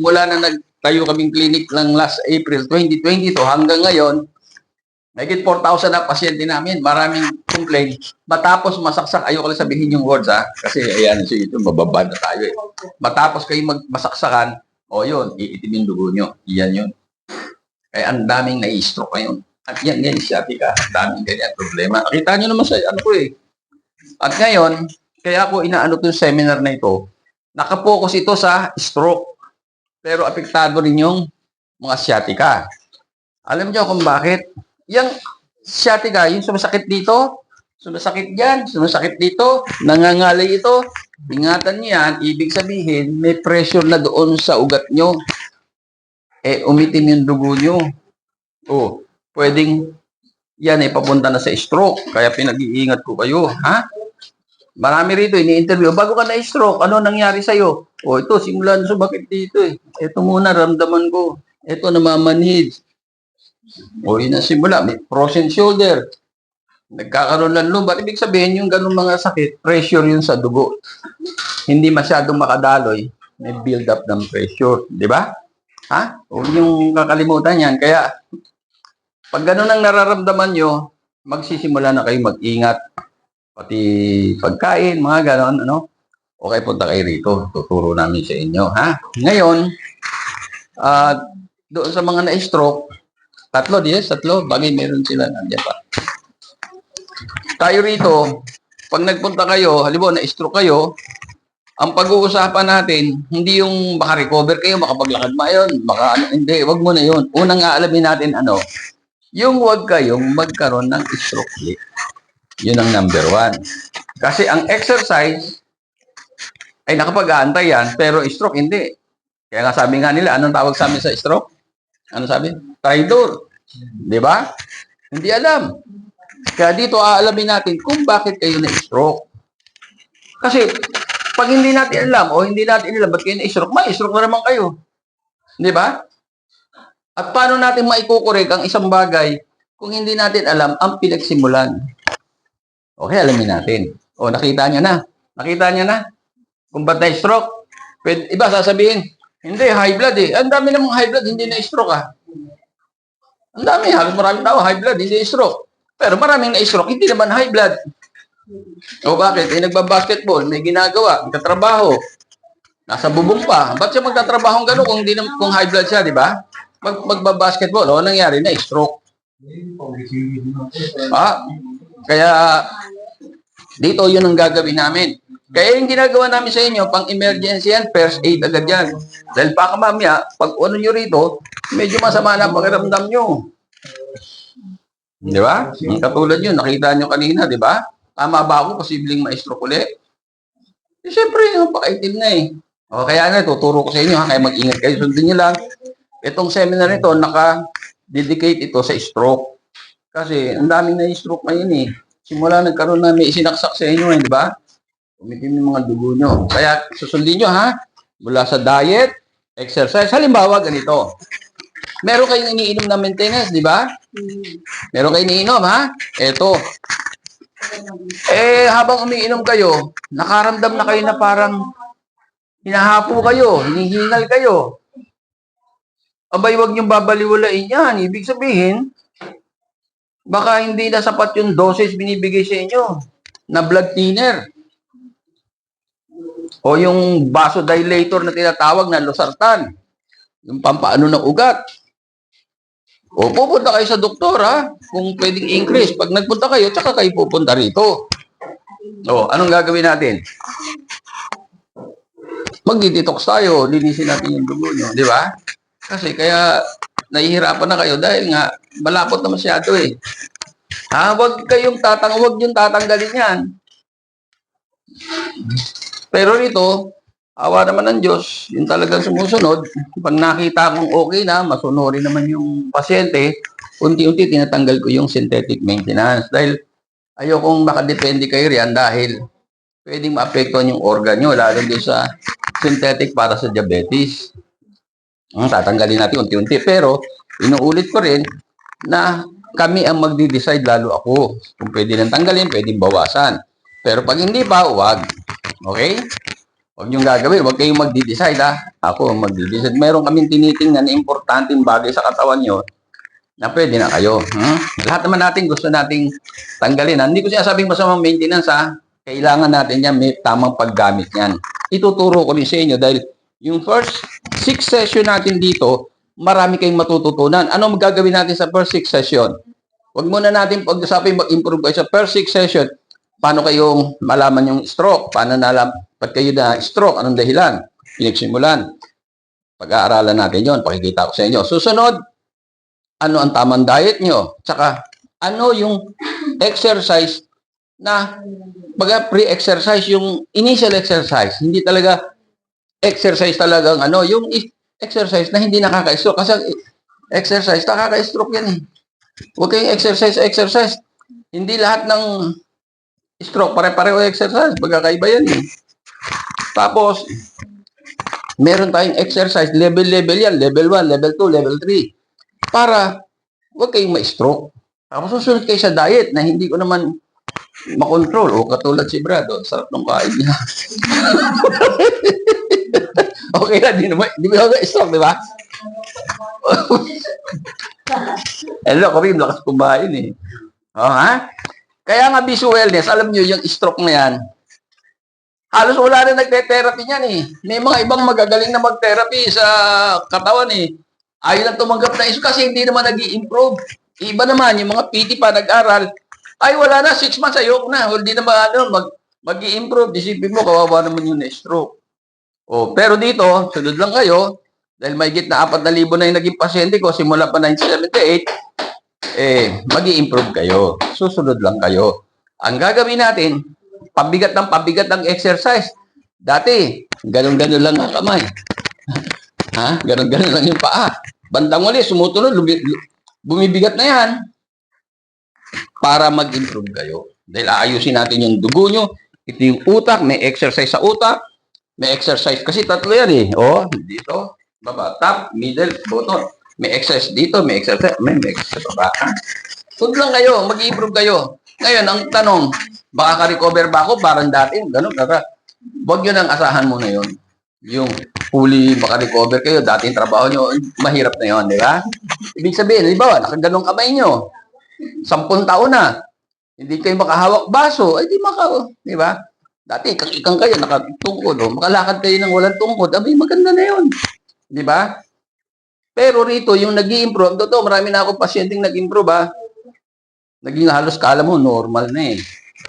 mula na nagtayo kaming clinic ng last April 2022 hanggang ngayon, nagit 4,000 na pasyente namin. Maraming complaint. Matapos masaksak, ayoko lang sabihin yung words kasi ayan, so ito, mababad na tayo eh. Matapos kayo masaksakan, yun, iitim yung dugo nyo. Iyan yun. Kaya ang daming na-stroke ngayon. At yan, sciatica. Ang daming ganyan problema. Nakita nyo naman sa ano ko eh. At ngayon, kaya ako inaano itong seminar na ito, nakapokus ito sa stroke. Pero apektado rin yung mga sciatica. Alam niyo kung bakit? Yung sciatica, yung sumasakit dito, sumasakit yan, sumasakit dito, nangangalay ito. Ingatan niyo yan, ibig sabihin, may pressure na doon sa ugat nyo. Umitim yung dugo nyo. Pwedeng yan papunta na sa stroke. Kaya pinag-iingat ko kayo, ha? Marami rito, ini-interview. Bago ka na-stroke, ano nangyari sa'yo? Ito, simulan sumakit dito eh. Ito muna, ramdaman ko. Ito, namamanhid. Yun na simula. May frozen shoulder. Nagkakaroon ng lumbar. Ibig sabihin, yung ganung mga sakit, pressure yun sa dugo. Hindi masyadong makadaloy. May build up ng pressure. Di ba? Ha? Huwag yung kakalimutan yan. Kaya, pag ganun ang nararamdaman nyo, magsisimula na kayo mag-ingat. Pati pagkain, mga ganon, ano? Okay, punta kayo rito. Tuturo namin sa inyo, ha? Ngayon, doon sa mga na-stroke, tatlo. Bagay meron sila. Nandiyan pa. Tayo rito, pag nagpunta kayo, halimbawa na-stroke kayo, ang pag-uusapan natin, hindi yung maka-recover kayo, makapaglakad ba yun, hindi, wag mo na yun. Unang aalamin natin, yung wag kayong magkaroon ng stroke ulit. Yun ang number 1. Kasi ang exercise ay nakapag-aantay yan, pero stroke hindi. Kaya nga sabi nga nila, anong tawag sa amin sa stroke? Ano sabi? Traitor. Di ba? Hindi alam. Kaya dito aalamin natin kung bakit kayo na-stroke. Kasi pag hindi natin alam o hindi natin alam ba't kayo na-stroke, ma-stroke na naman kayo. Di ba? At paano natin maikukorek ang isang bagay kung hindi natin alam ang pinagsimulan? Okay, alamin natin. Nakita niya na. Nakita niya na. Kung ba't na-stroke? Iba sasabihin, hindi, high blood eh. Ang dami namang high blood, hindi na-stroke Ang dami, halos maraming tao, high blood, hindi na-stroke. Pero maraming na-stroke, hindi naman high blood. Bakit? Nagbabasketball, may ginagawa, nagtatrabaho. Nasa bubong pa. Ba't siya magtatrabaho ng gano'n kung high blood siya, di ba? Magbabasketball, nangyari na-stroke. Kaya dito yun ang gagawin namin. Kaya yung ginagawa namin sa inyo, pang emergency yan, first aid agad yan. Dahil baka mamaya, pag ano nyo rito, medyo masama na pakiramdam nyo. Di ba? Yung katulad yun, nakita nyo kanina, di ba? Tama ba ako? Posibleng ma-stroke ulit? Siyempre, pakaitim na eh. Kaya nga, tuturo ko sa inyo, kaya mag-ingat kayo. Sundin nyo lang. Itong seminar nito, naka-dedicate ito sa stroke. Kasi ang daming na-stroke ngayon eh. Simula nagkaroon na may isinaksak sa inyo di ba? Umitim yung mga dugo nyo. Kaya susundin nyo mula sa diet, exercise. Halimbawa, ganito. Meron kayong iniinom na maintenance, di ba? Meron kayong iniinom, Eto. Habang umiinom kayo, nakaramdam na kayo na parang hinahapo kayo, hinihingal kayo. Abay, wag niyong babaliwalain yan. Ibig sabihin, baka hindi na sapat yung dosage binibigay sa inyo na blood thinner o yung vasodilator na tinatawag na losartan, yung pampaano ng ugat. Pupunta kayo sa doktor kung pwedeng increase. Pag nagpunta kayo, tsaka kayo pupunta rito. Anong gagawin natin? Magdi-detox tayo, linisin natin yung dugo nyo, di ba? Kasi kaya nahihirapan na kayo dahil nga malapot na masyado eh. Huwag yung tatanggalin yan. Pero rito, awa naman ng Diyos, yung talagang sumusunod, pag nakita kong okay na, masunurin naman yung pasyente, unti-unti tinatanggal ko yung synthetic maintenance. Dahil ayokong makadepende kayo riyan dahil pwedeng maapektuhan yung organ nyo, lalo din sa synthetic para sa diabetes. Tatanggalin natin unti-unti. Pero, inuulit ko rin na kami ang magdi-decide, lalo ako. Kung pwede lang tanggalin, pwedeng bawasan. Pero pag hindi pa, huwag. Okay? Huwag niyong gagawin. Huwag kayong magdi-decide, ha? Ako ang magdi-decide. Meron kaming tinitingnan na importanteng bagay sa katawan niyo na pwede na kayo. Lahat naman natin gusto nating tanggalin. Hindi ko sinasabing masamang maintenance, ha? Kailangan natin yan, may tamang paggamit yan. Ituturo ko din sa inyo dahil yung first 6 session natin dito, marami kayong matututunan. Ano magagawin natin sa first 6 session? Huwag muna natin pag-usapin mag-improve kayo sa first 6 session. Paano kayong malaman yung stroke? Paano ba't kayo na stroke? Anong dahilan? Pinagsimulan. Pag-aaralan natin yon, pakikita ko sa inyo. Susunod, ano ang tamang diet nyo? Tsaka, ano yung exercise na pre-exercise, yung initial exercise. Hindi talaga exercise talagang yung exercise na hindi nakaka-stroke. Kasi exercise, nakaka-stroke yan eh. Huwag kayong exercise. Hindi lahat ng stroke, pare-pareho exercise. Magkakaiba yan eh. Tapos, meron tayong exercise, level yan. Level 1, level 2, level 3. Para, huwag kayong ma-stroke. Tapos, susunod kayo sa diet na hindi ko naman makontrol. O katulad si Brad, sarap ng kain niya. Okay na, di ba ako stroke, di ba? Hello, Karim, lakas kumain eh. Ha? Kaya nga visual wellness, alam nyo, yung stroke na yan, halos wala na nagte-therapy niyan eh. May mga ibang magagaling na mag-therapy sa katawan eh. Ayaw lang tumanggap na iso kasi hindi naman nag-i-improve. Iba naman, yung mga PT pa nag-aral, ay wala na, 6 months, ayoko na. Hindi na mag-i-improve. Isipin mo, kawawa naman yung na-stroke. Pero dito, sunod lang kayo, dahil may na 4,000 na yung naging pasyente ko, simula pa 1978, mag-i-improve kayo. Susunod lang kayo. Ang gagawin natin, pabigat ng exercise. Dati, ganun-ganun lang ang kamay. Ganun-ganun lang yung paa. Bandang uli, sumutunod, bumibigat na yan. Para mag-improve kayo. Dahil aayusin natin yung dugo nyo. Ito yung utak, may exercise sa utak. May exercise, kasi tatlo yan eh. Dito, baba, top, middle, bottom. May exercise dito, may exercise baba. Sunod lang kayo, mag-improve kayo. Ngayon, ang tanong, baka ka-recover ba ako? Parang dati, ganun, Huwag nyo nang asahan mo na yun. Yung fully maka-recover kayo, dati yung trabaho nyo, mahirap na yun, di ba? Ibig sabihin, di ba, nakaganong kamay nyo. 10 taon na. Hindi kayo makahawak baso, ay di di ba? Dati, ikang kayo, nakatungkod, makalakad kayo ng walang tungkod, abay, maganda na yun. Di ba? Pero rito, yung nag-i-improve, totoo, marami na ako pasyenteng nag-improve, naging halos kala mo, normal na eh.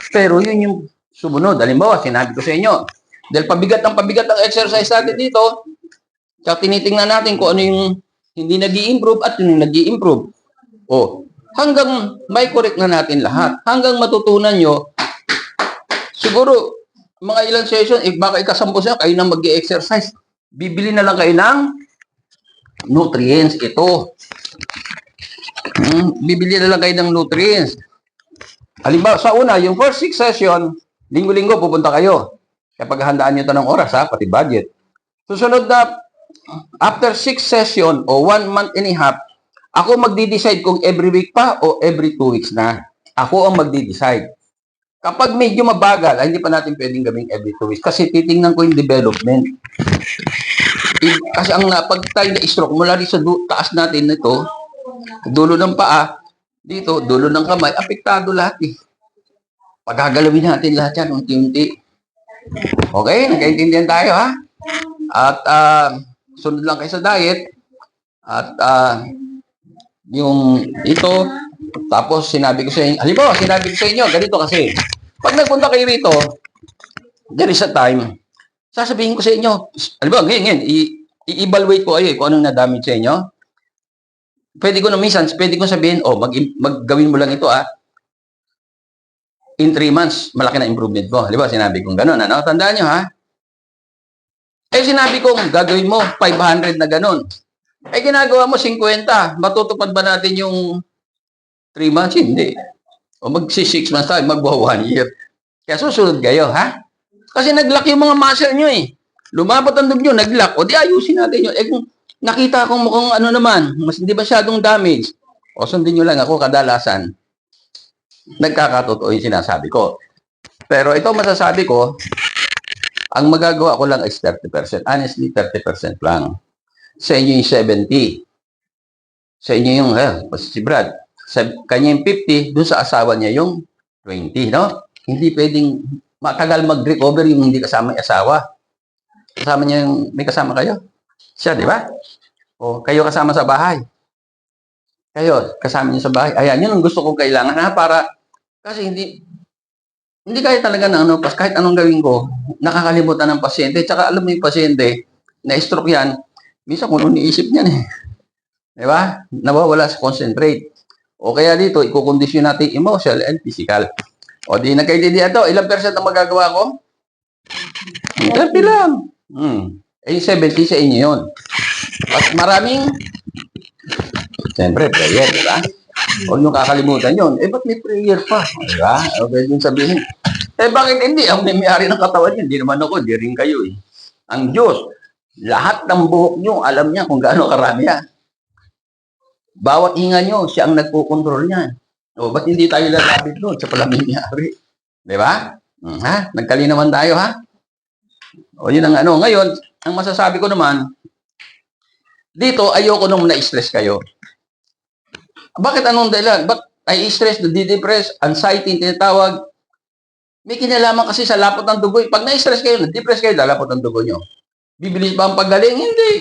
Pero yun yung sumunod. Halimbawa, sinabi ko sa inyo, dahil pabigat ng exercise natin dito, kaya tinitingnan natin kung ano yung hindi nag-i-improve at yung nag-i-improve. Hanggang may correct na natin lahat. Hanggang matutunan nyo, siguro, mga ilang session, baka ikasampu siya, kayo na mag-i-exercise. Bibili na lang kayo ng nutrients. Ito. Bibili na lang kayo ng nutrients. Halimbawa, sa una, yung first 6 session, linggo-linggo pupunta kayo. Kaya paghandaan nyo ito ng oras, pati budget. Susunod na, after 6 session o 1 month and a half, ako magdi-decide kung every week pa o every 2 weeks na. Ako ang magdi-decide. Kapag medyo mabagal, hindi pa natin pwedeng gawing every 2 weeks kasi titingnan ko yung development. Kasi pag tayo na-stroke, mula rin sa taas natin nito, dulo ng paa, dito, dulo ng kamay, apektado lahat eh. Pagagalawin natin lahat yan, unti-unti. Okay? Nagkaintindihan tayo ha? At sunod lang kayo sa diet. At yung ito, tapos sinabi ko sa inyo, halimbawa, sinabi ko sa inyo, ganito kasi, pag nagpunta kayo rito, there is a time, sasabihin ko sa inyo, halimbawa, ngayon, i-evaluate ko kayo kung anong na-damage sa inyo. Pwede ko sabihin, maggawin mo lang ito in 3 months, malaki na improvement mo. Halimbawa, sinabi kong gano'n, tandaan nyo ha? Sinabi kong gagawin mo 500 na gano'n. Ginagawa mo 50. Matutupad ba natin yung 3 months? Hindi. O mag-6 months tayo, mag-1 year. Kaya susunod kayo, ha? Kasi nag-lock yung mga muscle nyo eh. Lumabot ang dugo nyo, nag-lock. O di ayusin natin yun. Kung nakita kong mukhang mas hindi masyadong damage, sundin nyo lang ako kadalasan. Nagkakatotoo yung sinasabi ko. Pero ito masasabi ko, Ang magagawa ko lang is 30%. Honestly, 30% lang. Sa inyo yung 70. Sa inyo yung, si Brad, kanya yung 50, dun sa asawa niya yung 20, no? Hindi pwedeng matagal mag-recover yung hindi kasama yung asawa. Kasama niya yung, may kasama kayo? Siya, di ba? O, kayo kasama sa bahay. Kayo, kasama niyo sa bahay. Ayan, yun ang gusto kong kailangan, ha? Para, kasi hindi kaya talaga na ano, kahit anong gawin ko, nakakalimutan ng pasyente. Tsaka alam mo yung pasyente, na-stroke yan, minsan kung ano niisip niyan eh. Di ba? Nawawala sa concentrate. O kaya dito, ikukondisyon natin emotional and physical. O di nagkaintindihan to, ilang percent ang magagawa ko? 30 lang. Eh, 70 sa inyo yun. At maraming, siyempre, prayer, di ba? Huwag nyo kakalimutan yun. Eh, ba't may prayer pa? Diba? O pwede yung sabihin. Eh, bakit hindi? Ang may-ari ng katawan yun. Hindi naman ako, di rin kayo eh. Ang Diyos, lahat ng buhok nyo, alam niya kung gaano karami yan. Bawat hinga nyo, siya ang nagkukontrol niyan. O, ba't hindi tayo lalapit doon sa pala may-ari? Diba? Ha? Nagkalinaman tayo, ha? O, yun ang ano. Ngayon, ang masasabi ko naman, dito, ayoko nung na-stress kayo. Bakit anong dahilan? Ba't ay stress, di-depress, anxiety, tinatawag? May kinalaman kasi sa lapot ng dugo. Pag na-stress kayo, na-depress kayo, lalapot ang dugo nyo. Bibilis ba ang paggaling? Hindi.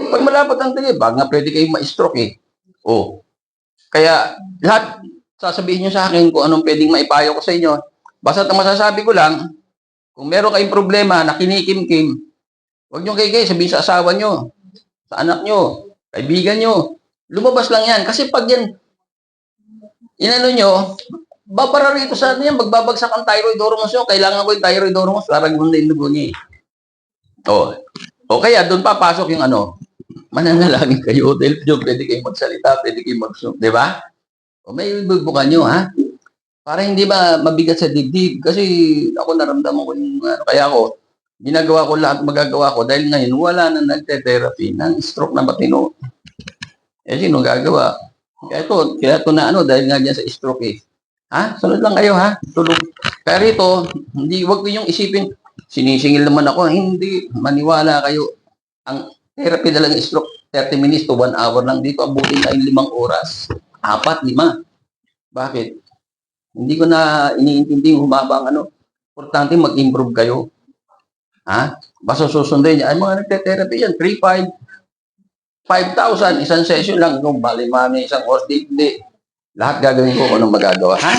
Pag malapot ang dugo, baka nga pwede kayong ma-stroke eh. O. Kaya, lahat, sasabihin nyo sa akin kung anong pwedeng maipayo ko sa inyo. Basta ang masasabi ko lang, kung meron kayong problema na kinikim-kim, huwag nyo kay sabihin sa asawa nyo, sa anak nyo, kaibigan nyo, lumabas lang yan. Kasi pag yan, inano nyo, babara rito sa ano yan, magbabagsak ang thyroid hormones nyo. Kailangan ko yung thyroid hormones para gumanda yung dugo niya. O kaya, doon papasok yung ano, mananalangin kayo. Dahil pwede kayong magsalita, pwede kayong mag-zoom. Di ba? O may bubukan nyo, ha? Para hindi ba mabigat sa dibdib. Kasi ako naramdaman ko yung ano. Kaya ako, ginagawa ko lahat magagawa ko dahil ngayon wala na nagte-therapy ng stroke na matino. Eh, sino gagawa? Kaya ito na ano, dahil nga dyan sa stroke eh. Ha? Sunod lang kayo, ha? Tulog. Kaya rito, wag ko yung isipin, sinisingil naman ako. Hindi, maniwala kayo. Ang therapy na lang stroke, 30 minutes to 1 hour lang. Dito, abutin na yung 5 oras. 4, 5. Bakit? Hindi ko na iniintindi yung humaba ang ano. Importante mag-improve kayo. Ha? Basta susundin niya. Ay, mga nagte-therapy yan, 3, 5,000, isang session lang. Kung bali mami, isang oras, hindi. Lahat gagawin ko kung anong magagawa. Ha?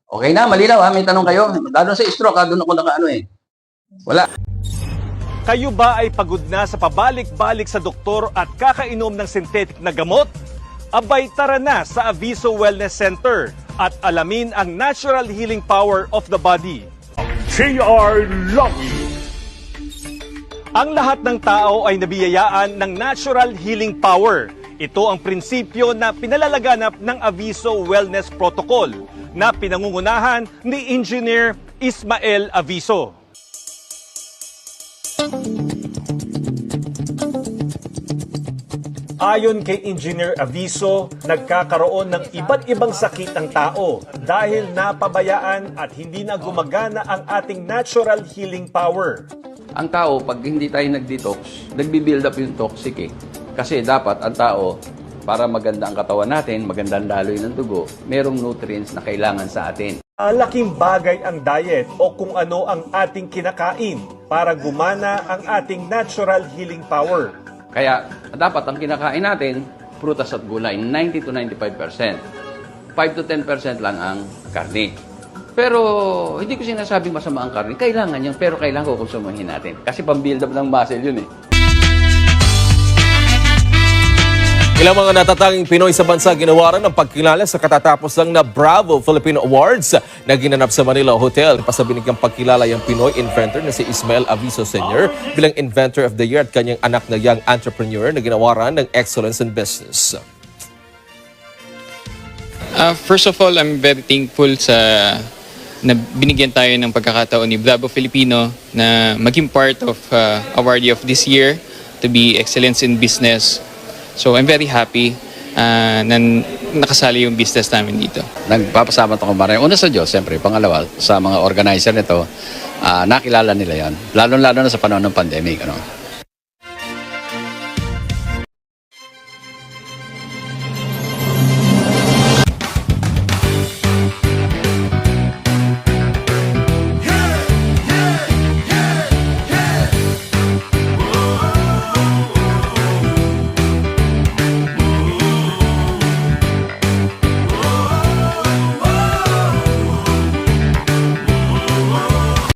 Okay na, malinaw ha? May tanong kayo? Lalo sa stroke ha, doon ako nakaano eh. Wala. Kayo ba ay pagod na sa pabalik-balik sa doktor at kakainom ng synthetic na gamot? Abay tara na sa Aviso Wellness Center at alamin ang natural healing power of the body. JR Longin. Ang lahat ng tao ay nabiyayaan ng natural healing power. Ito ang prinsipyo na pinalalaganap ng Aviso Wellness Protocol na pinangungunahan ni Engineer Ismael Aviso. Ayon kay Engineer Aviso, nagkakaroon ng iba't ibang sakit ang tao dahil napabayaan at hindi na gumagana ang ating natural healing power. Ang tao, pag hindi tayo nag-detox, nagbi-build up yung toxic eh. Kasi dapat ang tao, para maganda ang katawan natin, maganda ang daloy ng dugo, merong nutrients na kailangan sa atin. Malaking bagay ang diet o kung ano ang ating kinakain para gumana ang ating natural healing power. Kaya dapat ang kinakain natin, prutas at gulay, 90 to 95%. 5 to 10% lang ang karne. Pero hindi ko sinasabing masama ang karne. Kailangan yan, pero kailangan ko konsumahin natin. Kasi pang-build up ng muscle yun eh. Ilang mga natatanging Pinoy sa bansa ginawaran ng pagkilala sa katatapos lang na Bravo Filipino Awards na ginanap sa Manila Hotel. Pasabinigang pagkilala yung Pinoy inventor na si Ismael Aviso Sr. bilang Inventor of the Year at kanyang anak na young entrepreneur na ginawaran ng Excellence in Business. First of all, I'm very thankful sa na binigyan tayo ng pagkakataon ni Bravo Filipino na maging part of awardee of this year to be Excellence in Business. So I'm very happy na nakasali yung business namin dito. Nagpapasalamat ako maraming. Una sa Diyos, siyempre. Pangalawa, sa mga organizer nito. nakilala nila yon. Lalo-lalo na sa panahon ng pandemic. Ano?